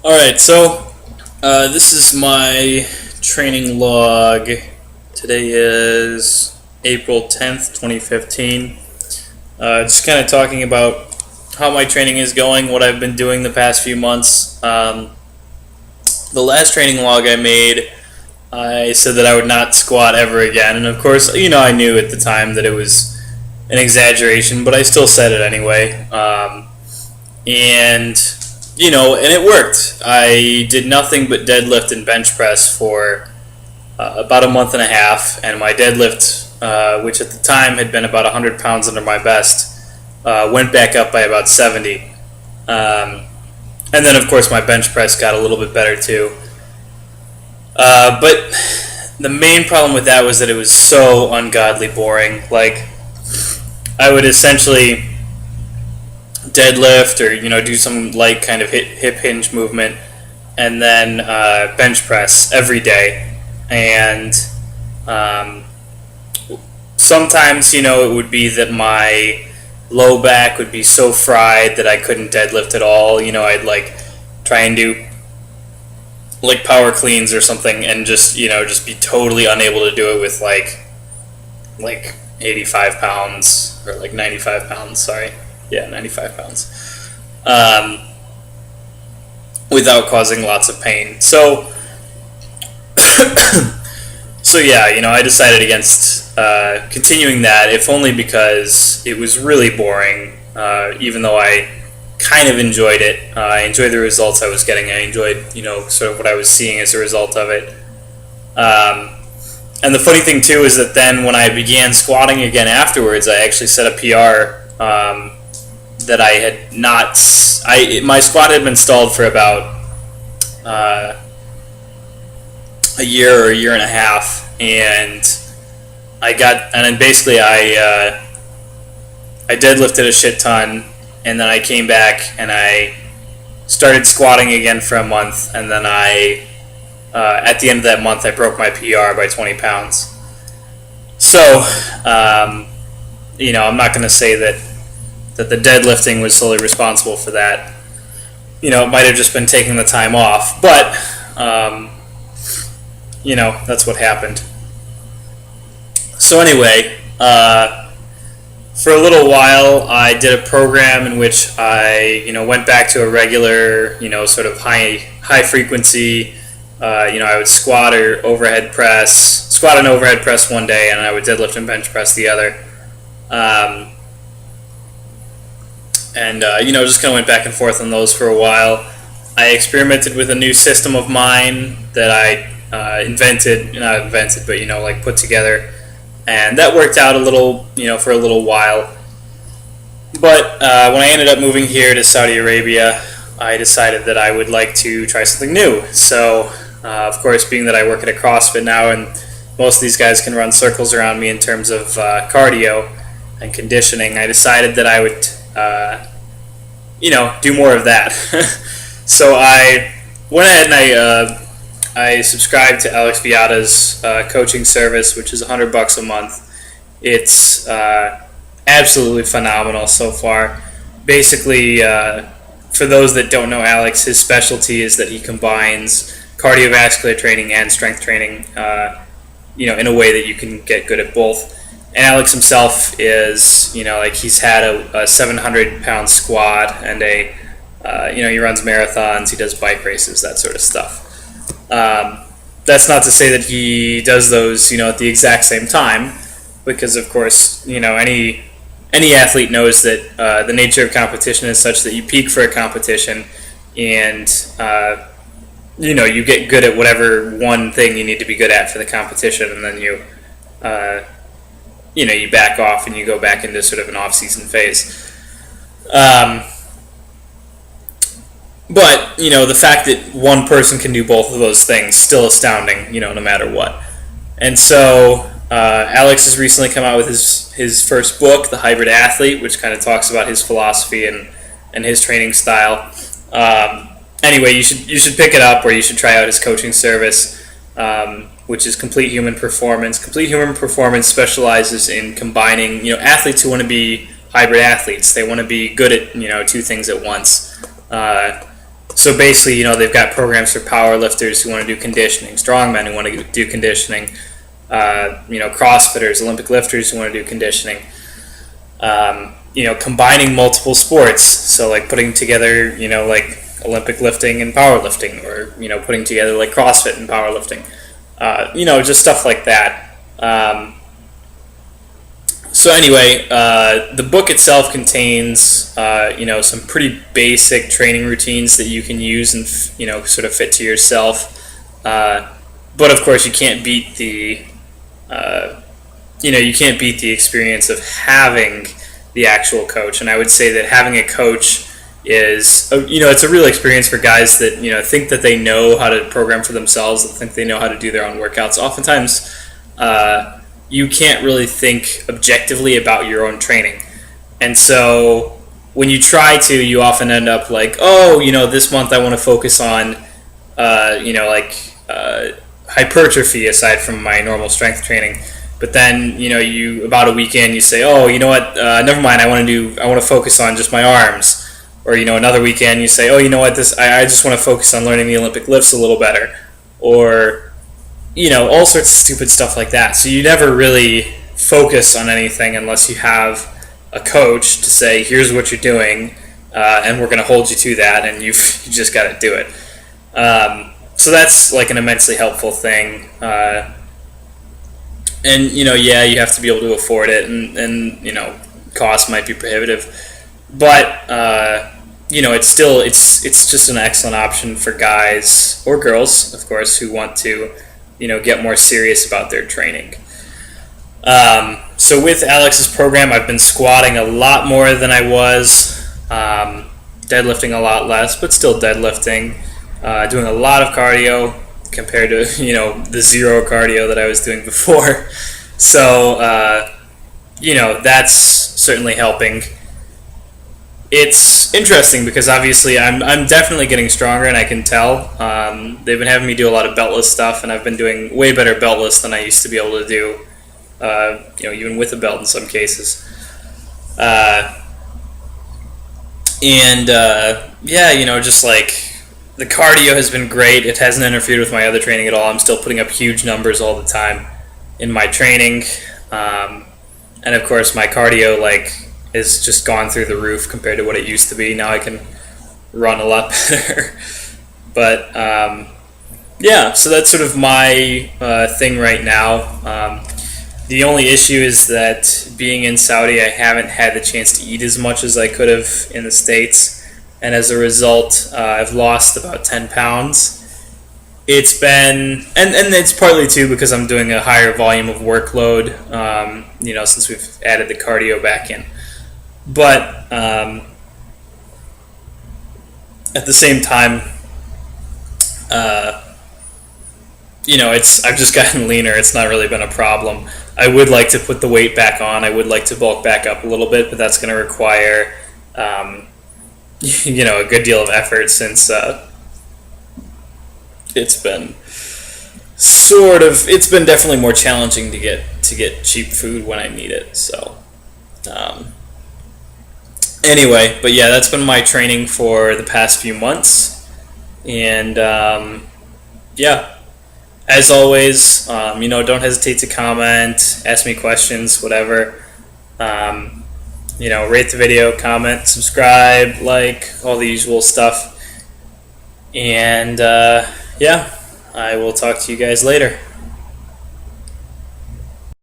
Alright, so this is my training log. Today is April 10th, 2015. Just kind of talking about how my training is going, what I've been doing the past few months. The last training log I made, I said that I would not squat ever again. And of course, I knew at the time that it was an exaggeration, but I still said it anyway. And it worked. I did nothing but deadlift and bench press for about a month and a half, and my deadlift, which at the time had been about 100 pounds under my best, went back up by about 70. And then, of course, my bench press got a little bit better too. But the main problem with that was that it was so ungodly boring. Like, I would essentially deadlift or do some light kind of hip hinge movement, and then bench press every day. And sometimes it would be that my low back would be so fried that I couldn't deadlift at all. I'd try and do power cleans or something and just be totally unable to do it with like 85 pounds or 95 pounds, sorry. Yeah, 95 pounds. Without causing lots of pain. So yeah, I decided against continuing that, if only because it was really boring, even though I kind of enjoyed it. I enjoyed the results I was getting. I enjoyed, sort of what I was seeing as a result of it. And the funny thing, too, is that then when I began squatting again afterwards, I actually set a PR that I had not... my squat had been stalled for about a year or a year and a half, and then basically I deadlifted a shit ton, and then I came back and I started squatting again for a month, and then at the end of that month I broke my PR by 20 pounds. So I'm not going to say that the deadlifting was solely responsible for that. It might have just been taking the time off, but that's what happened. So anyway, for a little while I did a program in which I went back to a regular sort of high frequency. I would squat and overhead press one day, and I would deadlift and bench press the other. Just kind of went back and forth on those for a while. I experimented with a new system of mine that I put together, and that worked out a little, for a little while. But when I ended up moving here to Saudi Arabia, I decided that I would like to try something new. So, of course, being that I work at a CrossFit now, and most of these guys can run circles around me in terms of cardio and conditioning, I decided that I would do more of that. So I went ahead and I subscribed to Alex Viada's coaching service, which is $100 a month. It's absolutely phenomenal so far. Basically, for those that don't know Alex, his specialty is that he combines cardiovascular training and strength training, in a way that you can get good at both. And Alex himself is, he's had a 700-pound squat, and he runs marathons, he does bike races, that sort of stuff. That's not to say that he does those, at the exact same time, because of course, any athlete knows that the nature of competition is such that you peak for a competition, and you get good at whatever one thing you need to be good at for the competition, and then you back off and you go back into sort of an off-season phase. But, the fact that one person can do both of those things, still astounding, no matter what. And so, Alex has recently come out with his first book, The Hybrid Athlete, which kind of talks about his philosophy and his training style. Anyway, you should pick it up, or you should try out his coaching service, which is Complete Human Performance. Complete Human Performance specializes in combining, athletes who want to be hybrid athletes. They want to be good at, two things at once. So basically, they've got programs for power lifters who want to do conditioning, strongmen who want to do conditioning, CrossFitters, Olympic lifters who want to do conditioning. Combining multiple sports. So like putting together, like Olympic lifting and powerlifting, or putting together like CrossFit and powerlifting. Just stuff like that. So anyway, the book itself contains, some pretty basic training routines that you can use and, sort of fit to yourself. But of course, you can't beat the, you can't beat the experience of having the actual coach. And I would say that having a coach is, it's a real experience for guys that, think that they know how to program for themselves, that think they know how to do their own workouts. Oftentimes, you can't really think objectively about your own training. And so when you try to, you often end up like, this month I want to focus on, hypertrophy aside from my normal strength training. But then, about a weekend you say, never mind, I want to focus on just my arms. Or, another weekend you say, I just want to focus on learning the Olympic lifts a little better. Or, all sorts of stupid stuff like that. So you never really focus on anything unless you have a coach to say, here's what you're doing, and we're going to hold you to that, and you just got to do it. So that's like an immensely helpful thing. And, you have to be able to afford it, and cost might be prohibitive. But, it's just an excellent option for guys or girls, of course, who want to get more serious about their training. So with Alex's program, I've been squatting a lot more than I was, deadlifting a lot less, but still deadlifting, doing a lot of cardio compared to, the zero cardio that I was doing before. So, that's certainly helping. It's interesting because obviously I'm definitely getting stronger, and I can tell. They've been having me do a lot of beltless stuff, and I've been doing way better beltless than I used to be able to do, even with a belt in some cases. Just like the cardio has been great. It hasn't interfered with my other training at all. I'm still putting up huge numbers all the time in my training, and of course my cardio is just gone through the roof compared to what it used to be. Now I can run a lot better. But so that's sort of my thing right now. The only issue is that being in Saudi, I haven't had the chance to eat as much as I could have in the States, and as a result, I've lost about 10 pounds. It's been, and it's partly too because I'm doing a higher volume of workload, since we've added the cardio back in. But at the same time, I've just gotten leaner. It's not really been a problem. I would like to put the weight back on. I would like to bulk back up a little bit, but that's going to require, a good deal of effort since it's been definitely more challenging to get cheap food when I need it. So. Anyway, but yeah, that's been my training for the past few months, and as always, don't hesitate to comment, ask me questions, whatever. Rate the video, comment, subscribe, like, all the usual stuff, and I will talk to you guys later.